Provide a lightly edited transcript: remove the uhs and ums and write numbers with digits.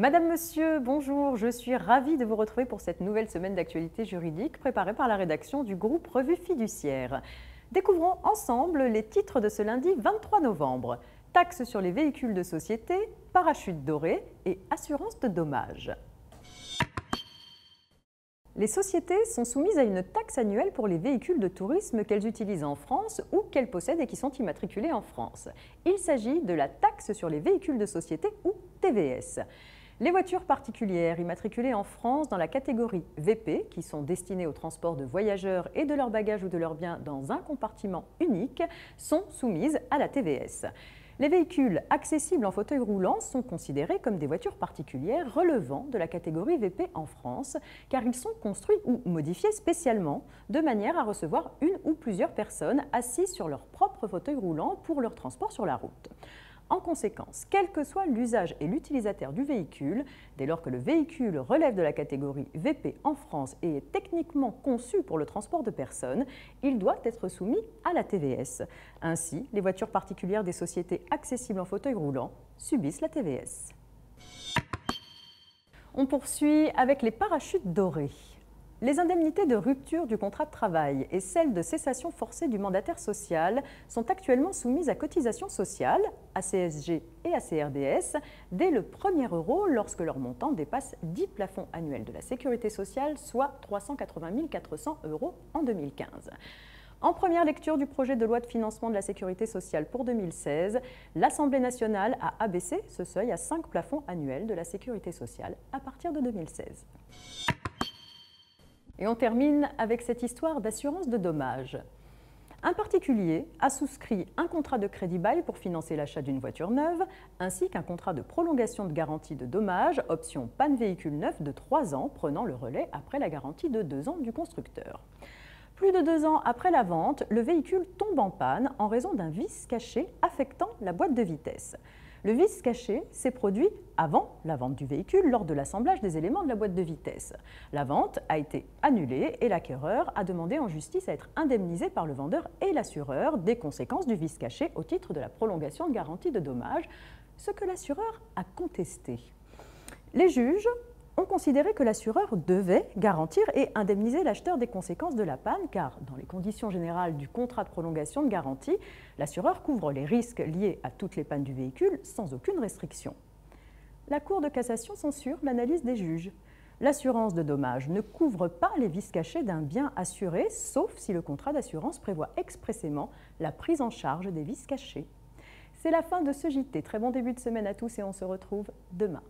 Madame, Monsieur, bonjour, je suis ravie de vous retrouver pour cette nouvelle semaine d'actualité juridique préparée par la rédaction du groupe Revue Fiduciaire. Découvrons ensemble les titres de ce lundi 23 novembre. Taxe sur les véhicules de société, parachute doré et assurance de dommages. Les sociétés sont soumises à une taxe annuelle pour les véhicules de tourisme qu'elles utilisent en France ou qu'elles possèdent et qui sont immatriculés en France. Il s'agit de la taxe sur les véhicules de société ou TVS. Les voitures particulières immatriculées en France dans la catégorie VP, qui sont destinées au transport de voyageurs et de leurs bagages ou de leurs biens dans un compartiment unique, sont soumises à la TVS. Les véhicules accessibles en fauteuil roulant sont considérés comme des voitures particulières relevant de la catégorie VP en France, car ils sont construits ou modifiés spécialement de manière à recevoir une ou plusieurs personnes assises sur leur propre fauteuil roulant pour leur transport sur la route. En conséquence, quel que soit l'usage et l'utilisateur du véhicule, dès lors que le véhicule relève de la catégorie VP en France et est techniquement conçu pour le transport de personnes, il doit être soumis à la TVS. Ainsi, les voitures particulières des sociétés accessibles en fauteuil roulant subissent la TVS. On poursuit avec les parachutes dorés. Les indemnités de rupture du contrat de travail et celles de cessation forcée du mandataire social sont actuellement soumises à cotisation sociale, à CSG et à CRDS, dès le 1er euro lorsque leur montant dépasse 10 plafonds annuels de la sécurité sociale, soit 380 400 € en 2015. En première lecture du projet de loi de financement de la sécurité sociale pour 2016, l'Assemblée nationale a abaissé ce seuil à 5 plafonds annuels de la sécurité sociale à partir de 2016. Et on termine avec cette histoire d'assurance de dommages. Un particulier a souscrit un contrat de crédit-bail pour financer l'achat d'une voiture neuve, ainsi qu'un contrat de prolongation de garantie de dommages, option panne véhicule neuf de 3 ans, prenant le relais après la garantie de 2 ans du constructeur. Plus de 2 ans après la vente, le véhicule tombe en panne en raison d'un vice caché affectant la boîte de vitesse. Le vice caché s'est produit avant la vente du véhicule lors de l'assemblage des éléments de la boîte de vitesse. La vente a été annulée et l'acquéreur a demandé en justice à être indemnisé par le vendeur et l'assureur des conséquences du vice caché au titre de la prolongation de garantie de dommages, ce que l'assureur a contesté. Les juges ont considéré que l'assureur devait garantir et indemniser l'acheteur des conséquences de la panne, car dans les conditions générales du contrat de prolongation de garantie, l'assureur couvre les risques liés à toutes les pannes du véhicule sans aucune restriction. La Cour de cassation censure l'analyse des juges. L'assurance de dommages ne couvre pas les vices cachés d'un bien assuré, sauf si le contrat d'assurance prévoit expressément la prise en charge des vices cachés. C'est la fin de ce JT. Très bon début de semaine à tous et on se retrouve demain.